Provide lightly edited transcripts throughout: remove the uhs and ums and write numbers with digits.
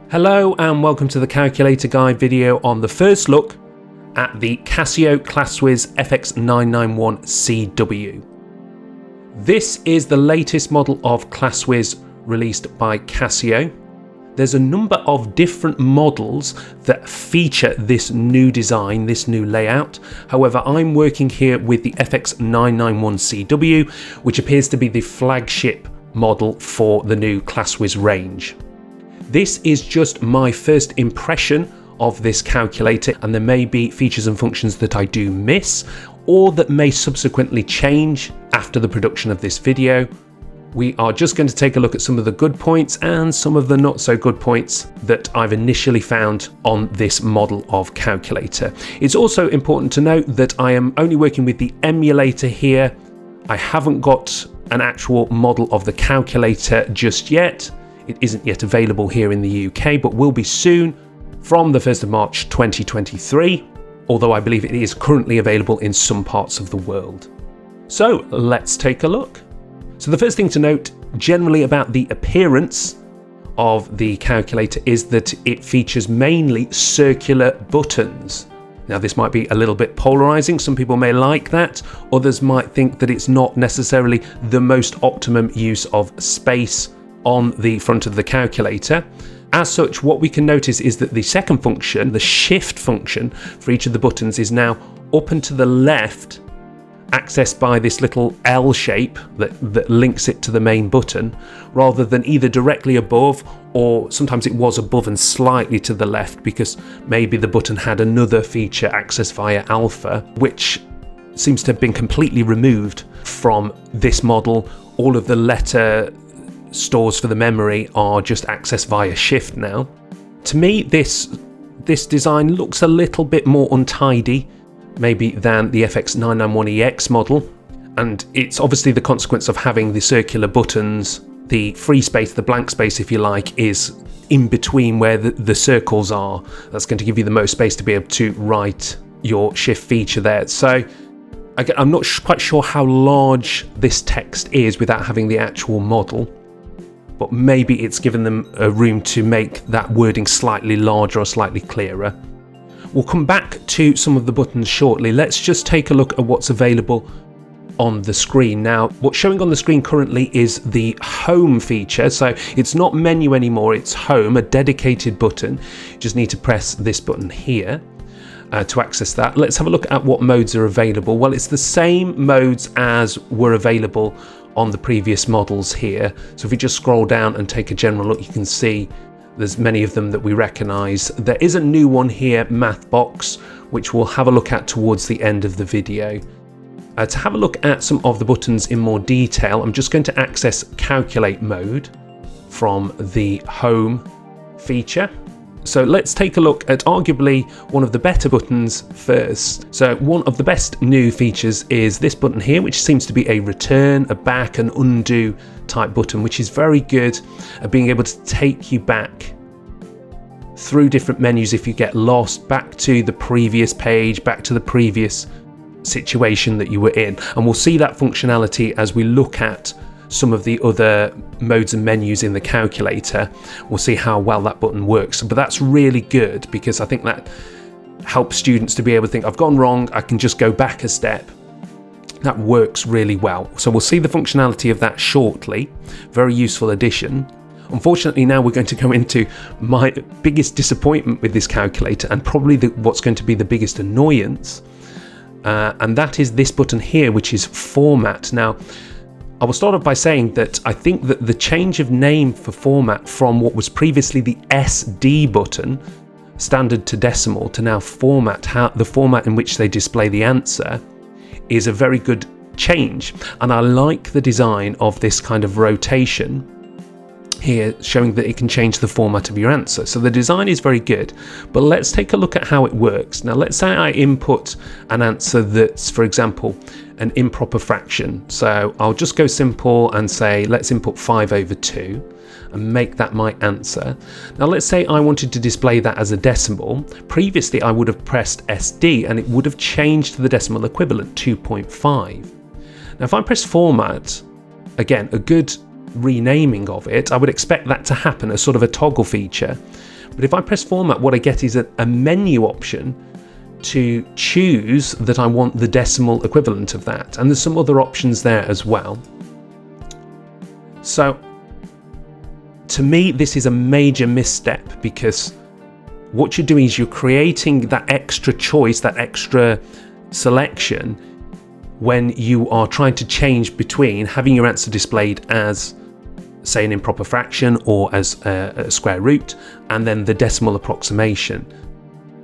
Hello and welcome to the calculator guide video on the first look at the Casio Classwiz fx-991CW. This is the latest model of Classwiz released by Casio. There's a number of different models that feature this new design, this new layout. However, I'm working here with the fx-991CW, which appears to be the flagship model for the new Classwiz range. This is just my first impression of this calculator, and there may be features and functions that I do miss or that may subsequently change after the production of this video. We are just going to take a look at some of the good points and some of the not so good points that I've initially found on this model of calculator. It's also important to note that I am only working with the emulator here. I haven't got an actual model of the calculator just yet. It isn't yet available here in the UK, but will be soon from the 1st of March 2023, although I believe it is currently available in some parts of the world. So let's take a look. So the first thing to note generally about the appearance of the calculator is that it features mainly circular buttons. Now this might be a little bit polarizing. Some people may like that, others might think that it's not necessarily the most optimum use of space on the front of the calculator. As such, what we can notice is that the second function, the shift function for each of the buttons, is now up and to the left, accessed by this little L shape that links it to the main button, rather than either directly above, or sometimes it was above and slightly to the left because maybe the button had another feature accessed via alpha, which seems to have been completely removed from this model. All of the letter stores for the memory are just accessed via shift now. To me, this design looks a little bit more untidy maybe than the fx-991EX model, and it's obviously the consequence of having the circular buttons. The free space, the blank space if you like, is in between where the circles are. That's going to give you the most space to be able to write your shift feature there. So I'm not quite sure how large this text is without having the actual model, but maybe it's given them a room to make that wording slightly larger or slightly clearer. We'll come back to some of the buttons shortly. Let's just take a look at what's available on the screen. Now, what's showing on the screen currently is the home feature. So it's not menu anymore, it's home, a dedicated button. You just need to press this button here to access that. Let's have a look at what modes are available. Well, it's the same modes as were available on the previous models here. So if we just scroll down and take a general look, you can see there's many of them that we recognize. There is a new one here, Math Box, which we'll have a look at towards the end of the video. To have a look at some of the buttons in more detail, I'm just going to access Calculate mode from the Home feature. So let's take a look at arguably one of the better buttons first. So one of the best new features is this button here, which seems to be a return, a back, and undo type button, which is very good at being able to take you back through different menus if you get lost, back to the previous page, back to the previous situation that you were in. And we'll see that functionality as we look at some of the other modes and menus in the calculator. We'll see how well that button works, but that's really good because I think that helps students to be able to think, I've gone wrong, I can just go back a step. That works really well. So we'll see the functionality of that shortly. Very useful addition. Unfortunately, now we're going to go into my biggest disappointment with this calculator, and probably what's going to be the biggest annoyance, and that is this button here, which is Format. Now, I will start off by saying that I think that the change of name for format from what was previously the SD button, standard to decimal, to now format, the format in which they display the answer, is a very good change. And I like the design of this kind of rotation here, showing that it can change the format of your answer. So the design is very good, but let's take a look at how it works. Now, let's say I input an answer that's, for example, an improper fraction. So I'll just go simple and say, let's input 5/2 and make that my answer. Now, let's say I wanted to display that as a decimal. Previously, I would have pressed SD and it would have changed the decimal equivalent, 2.5. Now, if I press Format, again, a good renaming of it, I would expect that to happen as sort of a toggle feature But if I press format, what I get is a menu option to choose that I want the decimal equivalent of that. And there's some other options there as well. So to me, this is a major misstep, because what you're doing is you're creating that extra choice, that extra selection, when you are trying to change between having your answer displayed as, say, an improper fraction or as a square root, and then the decimal approximation.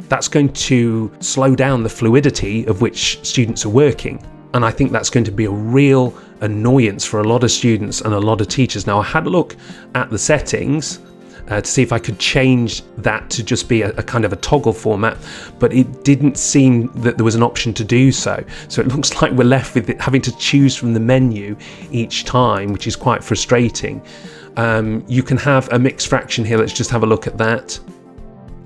That's going to slow down the fluidity of which students are working. And I think that's going to be a real annoyance for a lot of students and a lot of teachers. Now, I had a look at the settings to see if I could change that to just be a kind of a toggle format, but it didn't seem that there was an option to do so. So it looks like we're left with having to choose from the menu each time, which is quite frustrating. You can have a mixed fraction here. Let's just have a look at that.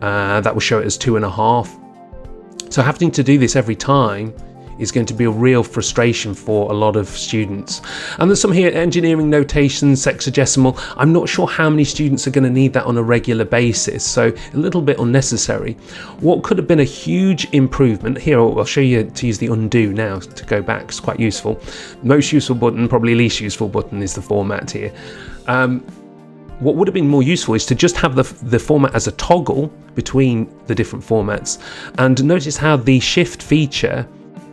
That will show it as 2.5. So having to do this every time is going to be a real frustration for a lot of students. And there's some here, engineering notation, sexagesimal. I'm not sure how many students are going to need that on a regular basis, so a little bit unnecessary. What could have been a huge improvement, here I'll show you to use the undo now to go back, it's quite useful. Most useful button, probably least useful button is the format here. What would have been more useful is to just have the format as a toggle between the different formats. And notice how the shift feature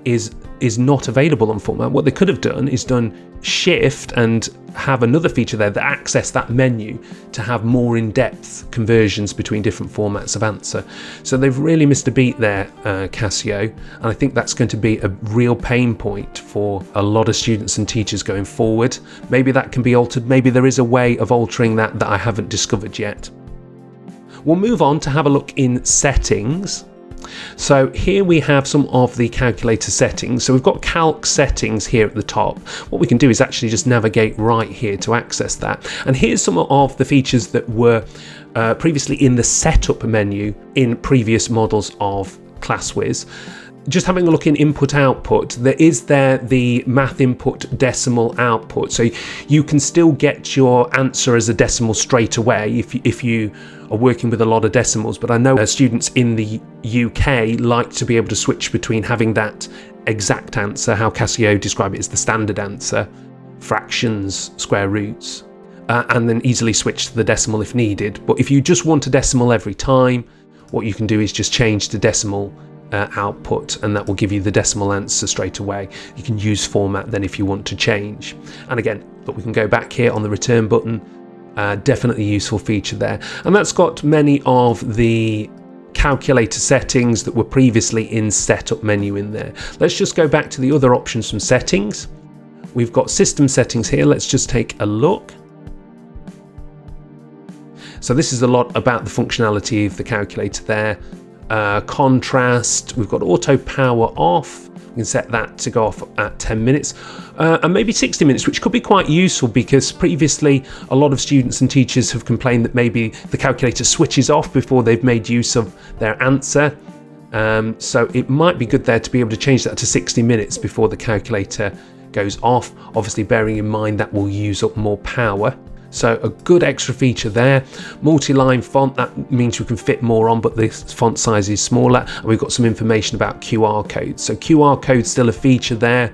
is not available on format. What they could have done is done shift and have another feature there that access that menu to have more in-depth conversions between different formats of answer. So they've really missed a beat there, Casio, and I think that's going to be a real pain point for a lot of students and teachers going forward. Maybe that can be altered. Maybe there is a way of altering that I haven't discovered yet. We'll move on to have a look in settings. So here we have some of the calculator settings. So we've got calc settings here at the top. What we can do is actually just navigate right here to access that. And here's some of the features that were previously in the setup menu in previous models of Classwiz. Just having a look in input output, there is the math input decimal output, so you can still get your answer as a decimal straight away if you are working with a lot of decimals. But I know students in the UK like to be able to switch between having that exact answer, how Casio described it as the standard answer, fractions, square roots, and then easily switch to the decimal if needed. But if you just want a decimal every time, what you can do is just change the decimal output, and that will give you the decimal answer straight away. You can use format then if you want to change. And again, look, we can go back here on the return button. Definitely useful feature there. And that's got many of the calculator settings that were previously in setup menu in there. Let's just go back to the other options from settings. We've got system settings here. Let's just take a look. So this is a lot about the functionality of the calculator there. Contrast, we've got auto power off. We can set that to go off at 10 minutes and maybe 60 minutes, which could be quite useful, because previously a lot of students and teachers have complained that maybe the calculator switches off before they've made use of their answer. So it might be good there to be able to change that to 60 minutes before the calculator goes off, obviously bearing in mind that will use up more power. So a good extra feature there. Multi-line font, that means we can fit more on, but the font size is smaller. And we've got some information about QR codes. So QR code's still a feature there.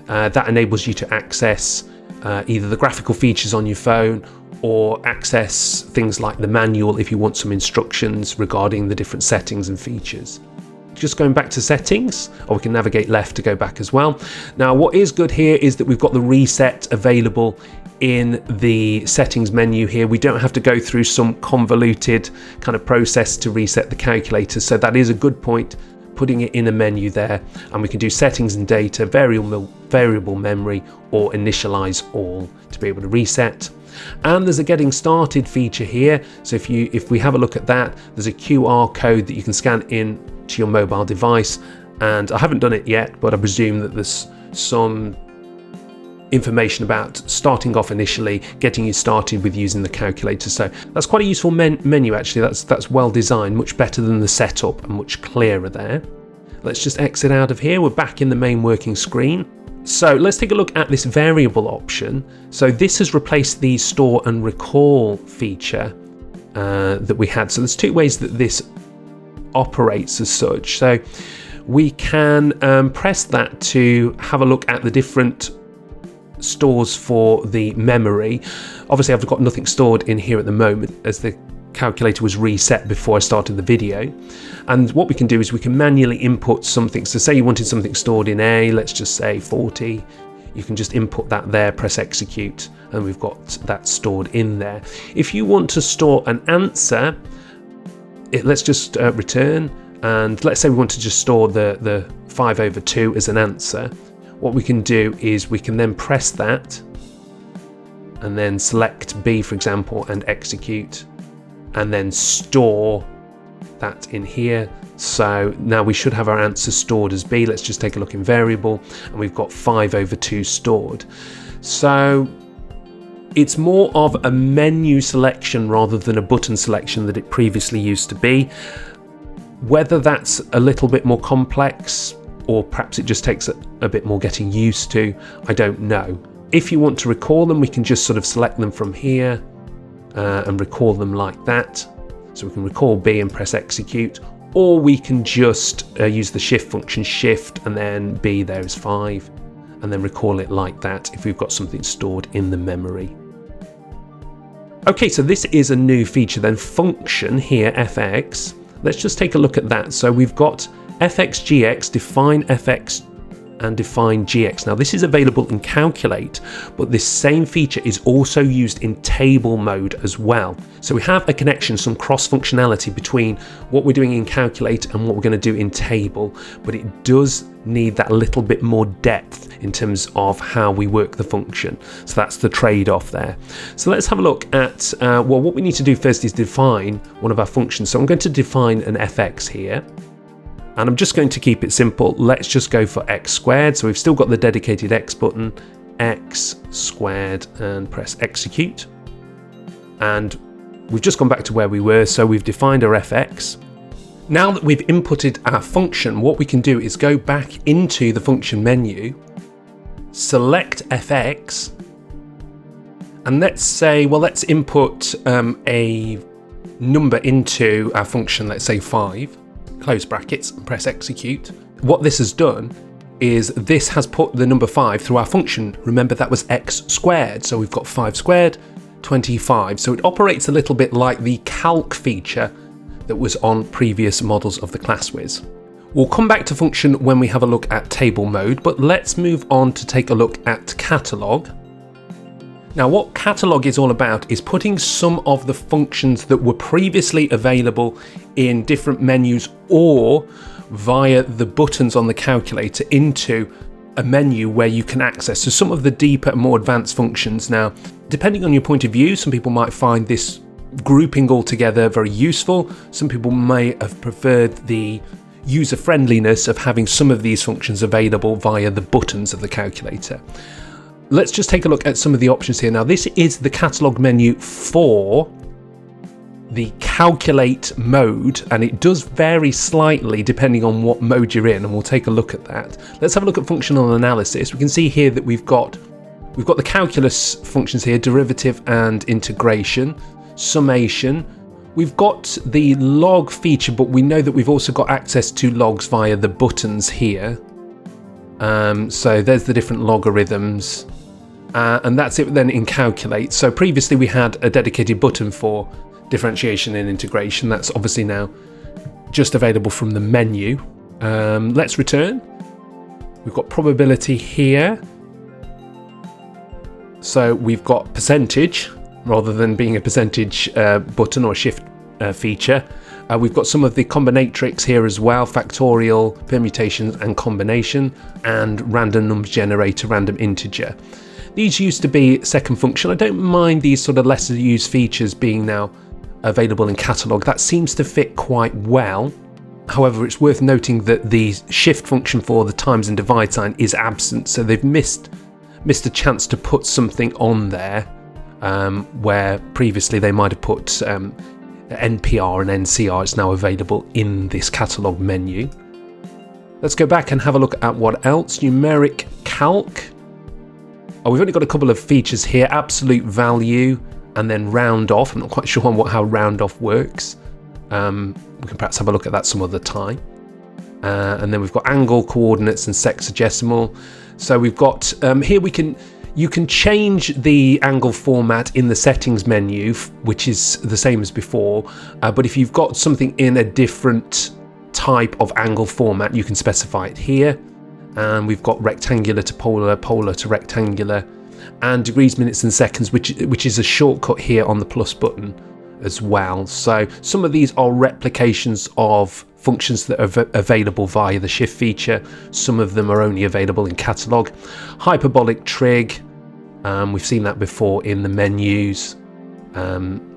That enables you to access either the graphical features on your phone or access things like the manual if you want some instructions regarding the different settings and features. Just going back to settings, or we can navigate left to go back as well. Now, what is good here is that we've got the reset available in the settings menu here. We don't have to go through some convoluted kind of process to reset the calculator, so that is a good point, putting it in a menu there. And we can do settings and data, variable memory, or initialize all to be able to reset. And there's a getting started feature here. So if we have a look at that, there's a QR code that you can scan in to your mobile device. And I haven't done it yet, but I presume that there's some information about starting off initially, getting you started with using the calculator. So that's quite a useful menu actually. That's well designed, much better than the setup and much clearer there. Let's just exit out of here. We're back in the main working screen. So let's take a look at this variable option. So this has replaced the store and recall feature that we had. So there's two ways that this operates as such. So we can press that to have a look at the different stores for the memory. Obviously I've got nothing stored in here at the moment as the calculator was reset before I started the video. And what we can do is we can manually input something. So say you wanted something stored in A, let's just say 40. You can just input that there, press execute, and we've got that stored in there. If you want to store an answer, let's just return, and let's say we want to just store the 5/2 as an answer. What we can do is we can then press that and then select B, for example, and execute, and then store that in here. So now we should have our answer stored as B. Let's just take a look in variable, and we've got 5/2 stored. So it's more of a menu selection rather than a button selection that it previously used to be. Whether that's a little bit more complex, or perhaps it just takes a bit more getting used to, I don't know. If you want to recall them, we can just sort of select them from here and recall them like that. So we can recall B and press execute, or we can just use the shift function, shift and then B there is 5, and then recall it like that if we've got something stored in the memory. Okay, so this is a new feature then, function here, fx. Let's just take a look at that. So we've got fx-gx, define fx and define gx. Now this is available in Calculate, but this same feature is also used in table mode as well. So we have a connection, some cross functionality between what we're doing in Calculate and what we're going to do in table, but it does need that little bit more depth in terms of how we work the function. So that's the trade-off there. So let's have a look at, well, what we need to do first is define one of our functions. So I'm going to define an fx here. And I'm just going to keep it simple. Let's just go for x squared. So we've still got the dedicated x button, x squared, and press execute. And we've just gone back to where we were. So we've defined our fx. Now that we've inputted our function, what we can do is go back into the function menu, select fx, and let's say, well, let's input a number into our function, let's say 5. Close brackets and press execute. What this has done is this has put the number 5 through our function. Remember that was x squared, so we've got 5 squared, 25. So it operates a little bit like the calc feature that was on previous models of the Classwiz. We'll come back to function when we have a look at table mode, but let's move on to take a look at catalog. Now what catalog is all about is putting some of the functions that were previously available in different menus or via the buttons on the calculator into a menu where you can access. So some of the deeper and more advanced functions. Now, depending on your point of view, some people might find this grouping all together very useful. Some people may have preferred the user friendliness of having some of these functions available via the buttons of the calculator. Let's just take a look at some of the options here. Now this is the catalog menu for the calculate mode, and it does vary slightly depending on what mode you're in, and we'll take a look at that. Let's have a look at functional analysis. We can see here that we've got the calculus functions here, derivative and integration, summation. We've got the log feature, but we know that we've also got access to logs via the buttons here. So there's the different logarithms. And that's it then in Calculate. So previously we had a dedicated button for differentiation and integration. That's obviously now just available from the menu. Let's return. We've got probability here. So we've got percentage rather than being a percentage button or shift feature. We've got some of the combinatorics here as well, factorial, permutations and combination, and random number generator, random integer. These used to be second function. I don't mind these sort of lesser used features being now available in catalog. That seems to fit quite well. However, it's worth noting that the shift function for the times and divide sign is absent, so they've missed a chance to put something on there where previously they might have put NPR and NCR. It's now available in this catalog menu. Let's go back and have a look at what else. Numeric calc. Oh, we've only got a couple of features here. Absolute value. and then round off. I'm not quite sure on how round off works. We can perhaps have a look at that some other time. And then we've got angle, coordinates, and sexagesimal. So we've got here you can change the angle format in the settings menu, which is the same as before. But if you've got something in a different type of angle format, you can specify it here. And we've got rectangular to polar, polar to rectangular, and degrees, minutes, and seconds, which is a shortcut here on the plus button as well. So some of these are replications of functions that are available via the shift feature. Some of them are only available in catalog. Hyperbolic trig, we've seen that before in the menus.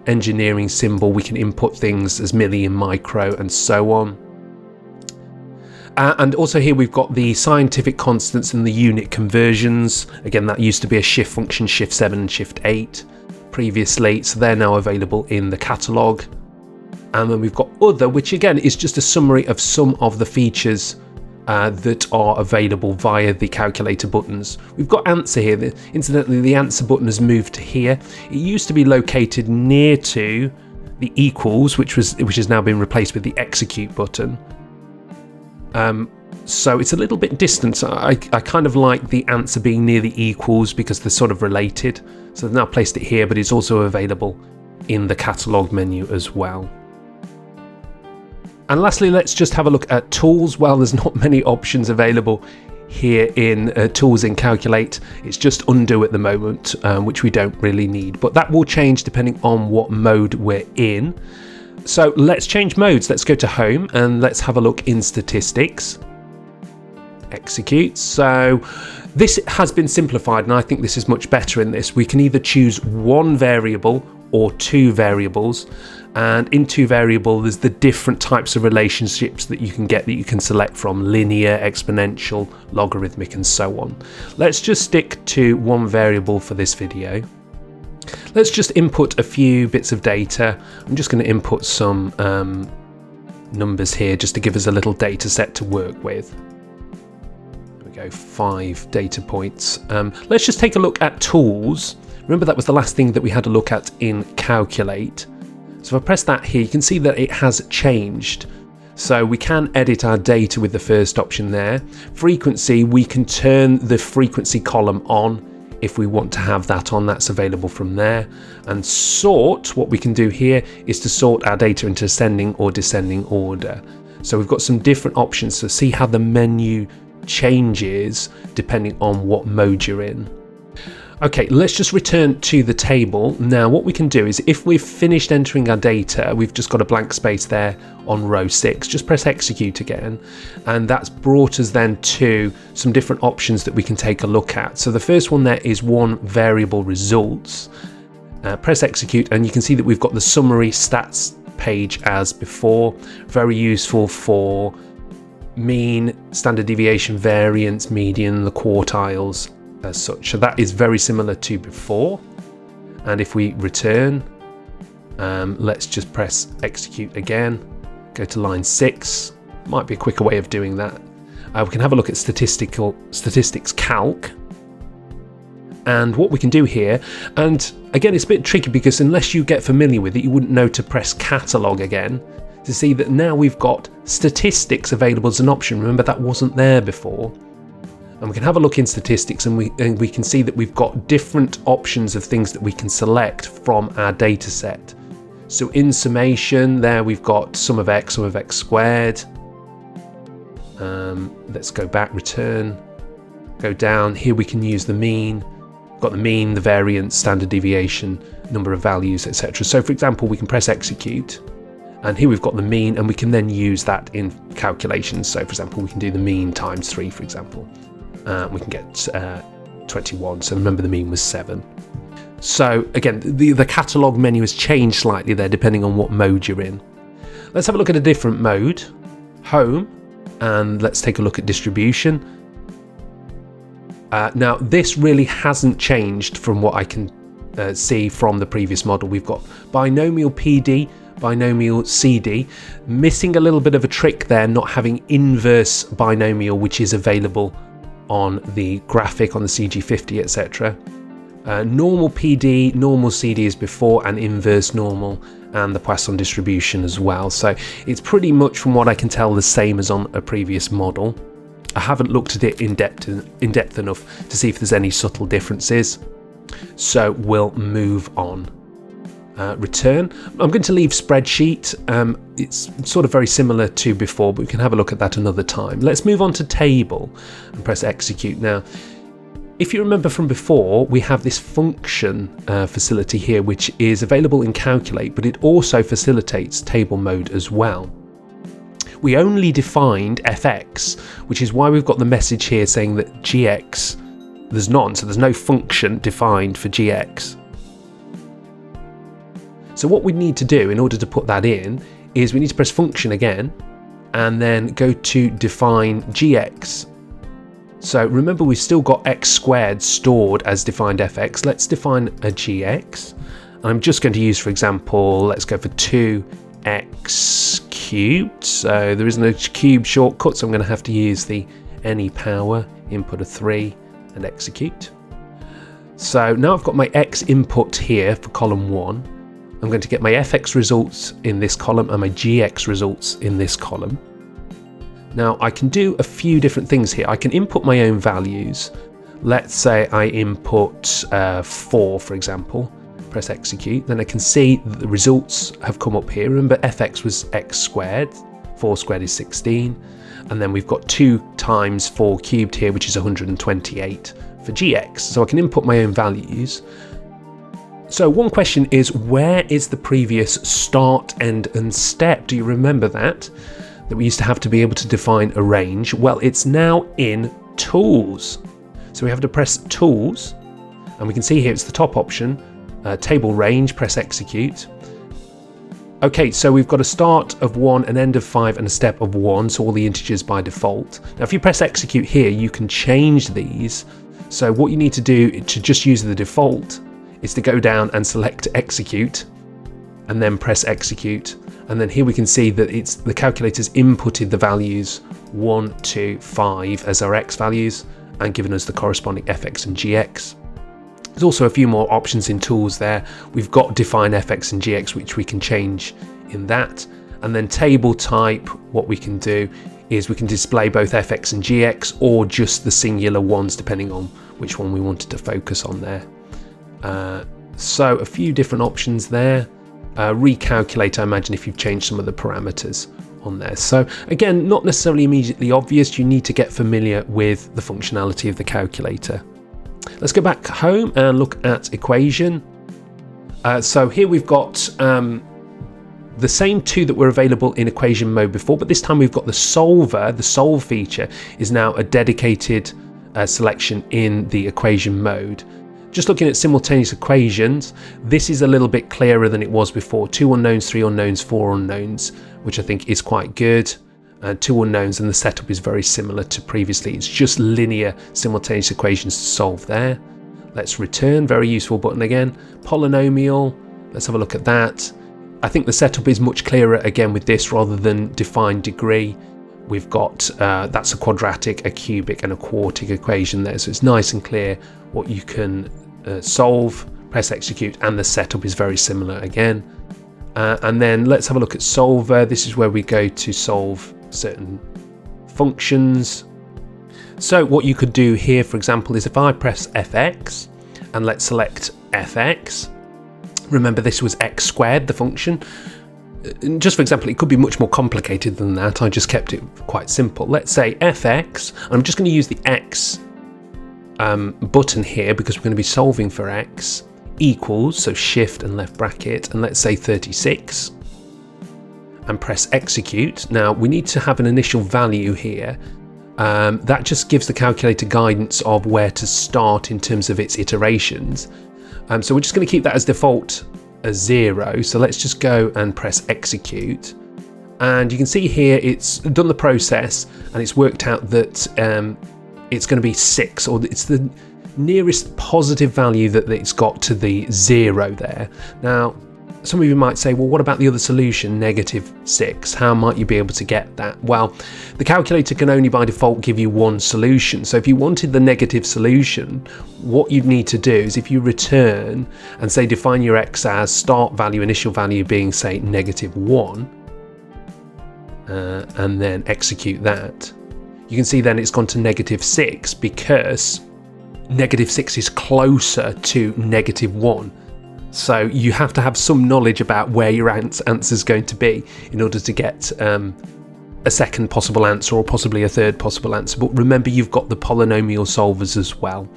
Engineering symbol, we can input things as milli and micro and so on. And also here we've got the scientific constants and the unit conversions. Again, that used to be a shift function, shift 7 and shift 8 previously, so they're now available in the catalogue. And then we've got other, which again is just a summary of some of the features that are available via the calculator buttons. We've got answer here. Incidentally, the answer button has moved to here. It used to be located near to the equals, which has now been replaced with the execute button. So it's a little bit distant. I kind of like the answer being near the equals because they're sort of related. So they've now placed it here, but it's also available in the catalogue menu as well. And lastly, let's just have a look at tools. Well, there's not many options available here in tools in Calculate. It's just undo at the moment, which we don't really need, but that will change depending on what mode we're in. So let's change modes. Let's go to home and let's have a look in statistics. Execute. So this has been simplified, and I think this is much better in this. We can either choose one variable or two variables, and in two variable there's the different types of relationships that you can get, that you can select from: linear, exponential, logarithmic, and so on. Let's just stick to one variable for this video. Let's just input a few bits of data. I'm just going to input some numbers here just to give us a little data set to work with. There we go, 5 data points. Let's just take a look at tools. Remember, that was the last thing that we had a look at in Calculate. So if I press that here, you can see that it has changed. So we can edit our data with the first option there. Frequency, we can turn the frequency column on if we want to have that on. That's available from there. And sort, what we can do here is to sort our data into ascending or descending order. So we've got some different options to see how the menu changes depending on what mode you're in. Okay, let's just return to the table. Now what we can do is, if we've finished entering our data, we've just got a blank space there on row 6, just press execute again, and that's brought us then to some different options that we can take a look at. So the first one there is one variable results. Press execute and you can see that we've got the summary stats page as before. Very useful for mean, standard deviation, variance, median, the quartiles as such. So that is very similar to before. And if we return, let's just press execute again, go to line 6. Might be a quicker way of doing that. We can have a look at statistics calc. And what we can do here, and again it's a bit tricky because unless you get familiar with it, you wouldn't know to press catalog again to see that now we've got statistics available as an option. Remember, that wasn't there before. And we can have a look in statistics and we can see that we've got different options of things that we can select from our data set. So in summation there we've got sum of x squared. Let's go back, return, go down. Here we can use the mean. We've got the mean, the variance, standard deviation, number of values, etc. So for example, we can press execute. And here we've got the mean, and we can then use that in calculations. So for example, we can do the mean times 3, for example. We can get 21. So remember, the mean was 7. So again, the catalogue menu has changed slightly there depending on what mode you're in. Let's have a look at a different mode, home, and let's take a look at distribution. Now this really hasn't changed from what I can see from the previous model. We've got binomial PD, binomial CD, missing a little bit of a trick there, not having inverse binomial, which is available on the graphic, on the CG50, etc. normal PD, normal CD as before, and inverse normal, and the Poisson distribution as well. So it's pretty much, from what I can tell, the same as on a previous model. I haven't looked at it in depth enough to see if there's any subtle differences. So we'll move on. Return. I'm going to leave spreadsheet. It's sort of very similar to before, but we can have a look at that another time. Let's move on to table and press execute. Now, if you remember from before, we have this function facility here, which is available in Calculate, but it also facilitates table mode as well. We only defined fx, which is why we've got the message here saying that gx, there's none, so there's no function defined for gx. So what we need to do in order to put that in is we need to press function again and then go to define gx. So remember, we've still got x squared stored as defined fx. Let's define a gx. I'm just going to use, for example, let's go for 2x cubed. So there isn't a cube shortcut, so I'm going to have to use the any power input of 3 and execute. So now I've got my x input here for column 1. I'm going to get my fx results in this column and my gx results in this column. Now I can do a few different things here. I can input my own values. Let's say I input 4, for example. Press execute. Then I can see that the results have come up here. Remember, fx was x squared. 4 squared is 16. And then we've got 2 times 4 cubed here, which is 128 for gx. So I can input my own values. So one question is, where is the previous start, end and step? Do you remember that we used to have to be able to define a range? Well, it's now in tools. So we have to press tools, and we can see here it's the top option, table range, press execute. Okay, so we've got a start of 1, an end of 5 and a step of 1, so all the integers by default. Now if you press execute here, you can change these. So what you need to do to just use the default is to go down and select execute and then press execute, and then here we can see that it's the calculator's inputted the values 1 to 5 as our x values and given us the corresponding fx and gx. There's also a few more options in tools there. We've got define fx and gx, which we can change in that, and then table type, what we can do is we can display both fx and gx or just the singular ones depending on which one we wanted to focus on there. So a few different options there. Recalculate, I imagine, if you've changed some of the parameters on there. So again, not necessarily immediately obvious. You need to get familiar with the functionality of the calculator. Let's go back home and look at equation. So here we've got the same 2 that were available in equation mode before, but this time we've got the solver. The solve feature is now a dedicated selection in the equation mode. Just looking at simultaneous equations, this is a little bit clearer than it was before. 2 unknowns, 3 unknowns, 4 unknowns, which I think is quite good. 2 unknowns, and the setup is very similar to previously. It's just linear simultaneous equations to solve there. Let's return, very useful button again. Polynomial, let's have a look at that. I think the setup is much clearer again with this rather than define degree. We've got, that's a quadratic, a cubic and a quartic equation there. So it's nice and clear what you can solve, press execute, and the setup is very similar again. And then let's have a look at solver. This is where we go to solve certain functions. So what you could do here, for example, is if I press fx and let's select fx, remember this was x squared, the function. Just for example, it could be much more complicated than that. I just kept it quite simple. Let's say fx, I'm just going to use the x button here because we're going to be solving for x, equals, so shift and left bracket, and let's say 36, and press execute. Now we need to have an initial value here. That just gives the calculator guidance of where to start in terms of its iterations. So we're just going to keep that as default as 0. So let's just go and press execute. And you can see here it's done the process and it's worked out that it's going to be 6, or it's the nearest positive value that it's got to the 0 there. Now, some of you might say, well, what about the other solution, -6? How might you be able to get that? Well, the calculator can only by default give you one solution. So if you wanted the negative solution, what you'd need to do is if you return and say define your x as start value, initial value being say -1, and then execute that, you can see then it's gone to -6 because -6 is closer to -1. So you have to have some knowledge about where your answer is going to be in order to get a second possible answer or possibly a third possible answer. But remember, you've got the polynomial solvers as well.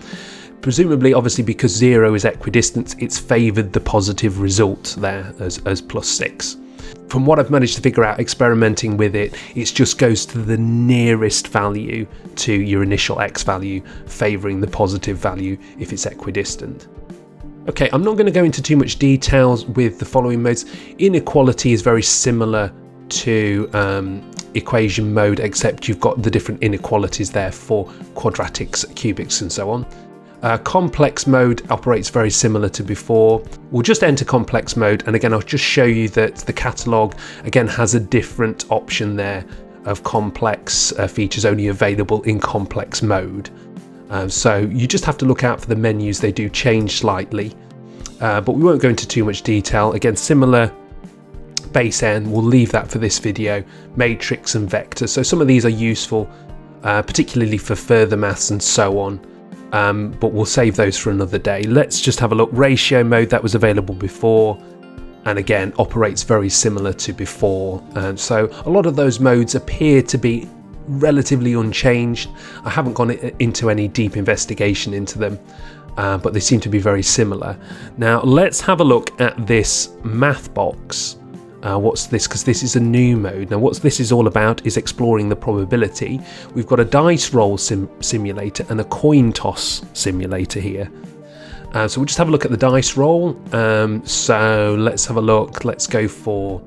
Presumably, obviously, because 0 is equidistant, it's favoured the positive result there as +6. From what I've managed to figure out experimenting with it, it just goes to the nearest value to your initial x value, favouring the positive value if it's equidistant. Okay, I'm not going to go into too much details with the following modes. Inequality is very similar to equation mode, except you've got the different inequalities there for quadratics, cubics and so on. Complex mode operates very similar to before. We'll just enter complex mode, and again I'll just show you that the catalogue again has a different option there of complex features only available in complex mode. So you just have to look out for the menus, they do change slightly, but we won't go into too much detail. Again, similar base N, we'll leave that for this video, matrix and vector. So some of these are useful, particularly for further maths and so on, but we'll save those for another day. Let's just have a look. Ratio mode, that was available before, and again operates very similar to before. So a lot of those modes appear to be relatively unchanged. I haven't gone into any deep investigation into them, but they seem to be very similar. Now let's have a look at this math box. What's this? Because this is a new mode. Now what this is all about is exploring the probability. We've got a dice roll simulator and a coin toss simulator here. So we'll just have a look at the dice roll. So let's have a look. Let's go for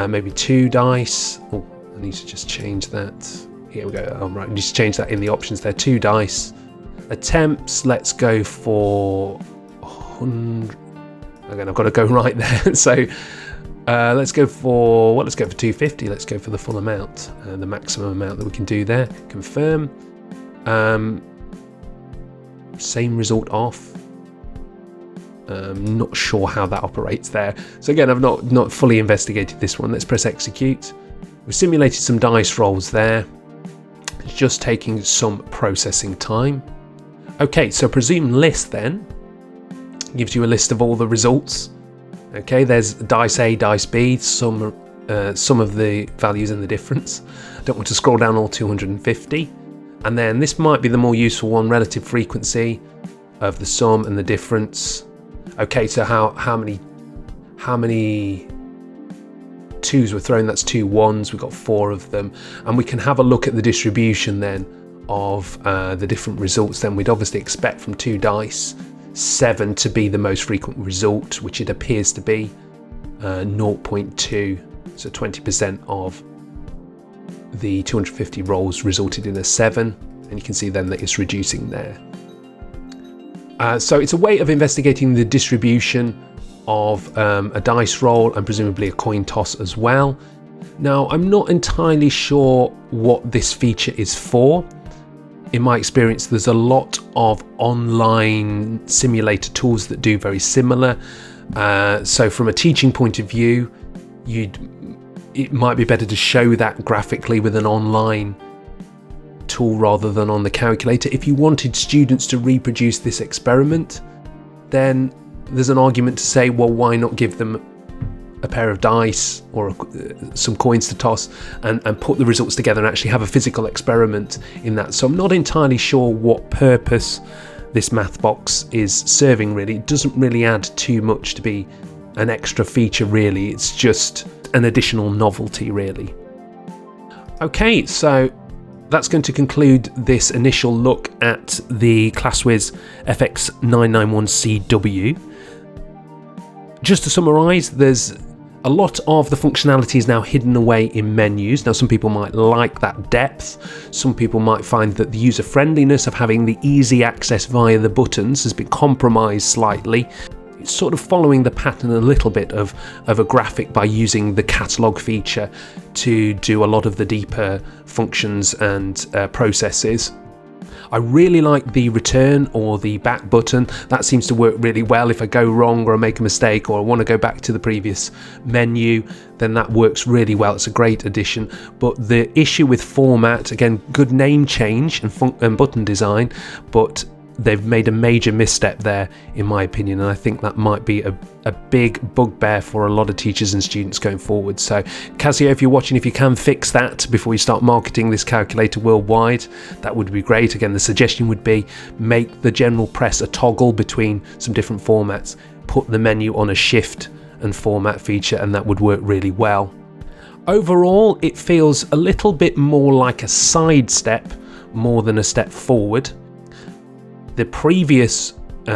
maybe 2 dice. Oh, I need to just change that. Here we go. Oh, right, I need to change that in the options there. 2 dice. Attempts, let's go for 100. Again, I've got to go right there. So let's go for, well, let's go for 250. Let's go for the full amount, the maximum amount that we can do there. Confirm. Same result off. Not sure how that operates there. So again, I've not fully investigated this one. Let's press execute. We've simulated some dice rolls there. It's just taking some processing time. Okay, so presume list then gives you a list of all the results. Okay, there's dice A, dice B, some of the values and the difference. I don't want to scroll down all 250. And then this might be the more useful one, relative frequency of the sum and the difference. Okay, so how many 2s were thrown? That's 2 1s. We've got 4 of them, and we can have a look at the distribution then of the different results. Then we'd obviously expect from 2 dice 7 to be the most frequent result, which it appears to be 0.2, so 20% of the 250 rolls resulted in a 7, and you can see then that it's reducing there. So it's a way of investigating the distribution of a dice roll and presumably a coin toss as well. Now I'm not entirely sure what this feature is for. In my experience, there's a lot of online simulator tools that do very similar. So from a teaching point of view, it might be better to show that graphically with an online tool rather than on the calculator. If you wanted students to reproduce this experiment, then there's an argument to say, well, why not give them a pair of dice or some coins to toss and put the results together and actually have a physical experiment in that. So I'm not entirely sure what purpose this math box is serving really. It doesn't really add too much to be an extra feature really. It's just an additional novelty really. Okay, so that's going to conclude this initial look at the Classwiz fx-991CW. Just to summarise, there's a lot of the functionality is now hidden away in menus. Now some people might like that depth, some people might find that the user friendliness of having the easy access via the buttons has been compromised slightly. It's sort of following the pattern a little bit of a graphic by using the catalog feature to do a lot of the deeper functions and processes. I really like the return or the back button. That seems to work really well. If I go wrong or I make a mistake or I want to go back to the previous menu, then that works really well. It's a great addition. But the issue with format, again, good name change and button design, but they've made a major misstep there, in my opinion, and I think that might be a big bugbear for a lot of teachers and students going forward. So Casio, if you're watching, if you can fix that before you start marketing this calculator worldwide, that would be great. Again, the suggestion would be make the general press a toggle between some different formats, put the menu on a shift and format feature, and that would work really well. Overall, it feels a little bit more like a sidestep more than a step forward. The previous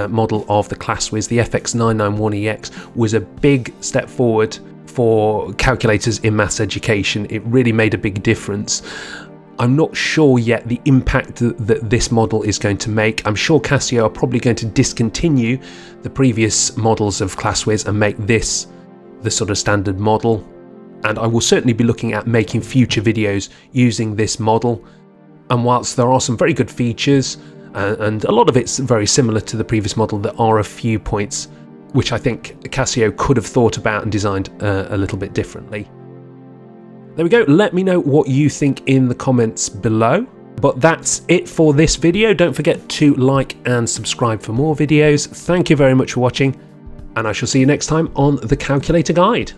model of the Classwiz, the fx-991EX, was a big step forward for calculators in maths education. It really made a big difference. I'm not sure yet the impact that this model is going to make. I'm sure Casio are probably going to discontinue the previous models of Classwiz and make this the sort of standard model. And I will certainly be looking at making future videos using this model. And whilst there are some very good features, and a lot of it's very similar to the previous model, there are a few points which I think Casio could have thought about and designed a little bit differently. There we go. Let me know what you think in the comments below. But that's it for this video. Don't forget to like and subscribe for more videos. Thank you very much for watching, and I shall see you next time on the Calculator Guide.